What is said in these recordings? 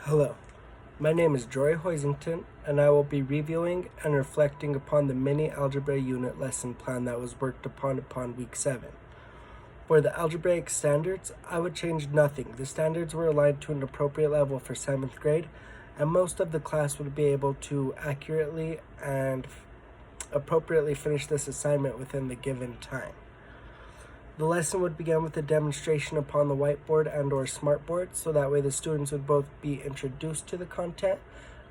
Hello, my name is Jory Hoisington, and I will be reviewing and reflecting upon the mini algebra unit lesson plan that was worked upon week 7. For the algebraic standards, I would change nothing. The standards were aligned to an appropriate level for 7th grade, and most of the class would be able to accurately and appropriately finish this assignment within the given time. The lesson would begin with a demonstration upon the whiteboard and or smartboard, so that way the students would both be introduced to the content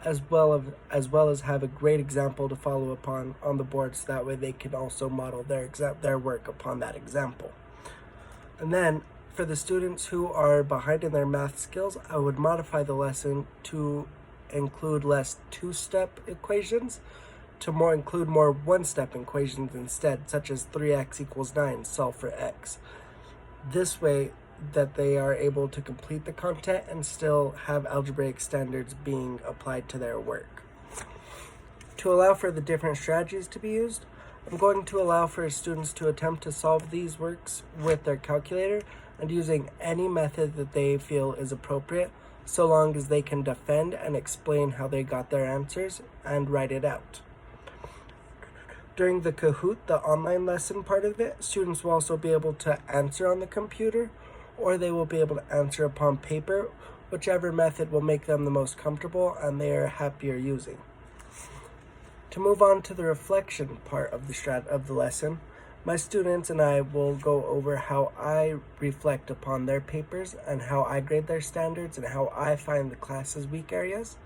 as well as have a great example to follow upon on the board, so that way they can also model their work upon that example. And then for the students who are behind in their math skills, I would modify the lesson to include less two-step equations to include more one-step equations instead, such as 3x equals 9, solve for x. This way that they are able to complete the content and still have algebraic standards being applied to their work. To allow for the different strategies to be used, I'm going to allow for students to attempt to solve these works with their calculator and using any method that they feel is appropriate, so long as they can defend and explain how they got their answers and write it out. During the Kahoot, the online lesson part of it, students will also be able to answer on the computer, or they will be able to answer upon paper, whichever method will make them the most comfortable and they are happier using. To move on to the reflection part of the lesson, my students and I will go over how I reflect upon their papers and how I grade their standards and how I find the class's weak areas,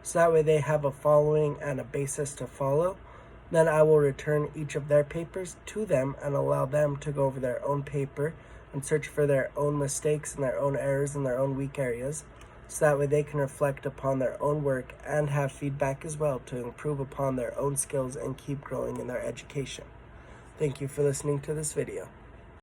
so that way they have a following and a basis to follow. Then I will return each of their papers to them and allow them to go over their own paper and search for their own mistakes and their own errors and their own weak areas, so that way they can reflect upon their own work and have feedback as well to improve upon their own skills and keep growing in their education. Thank you for listening to this video.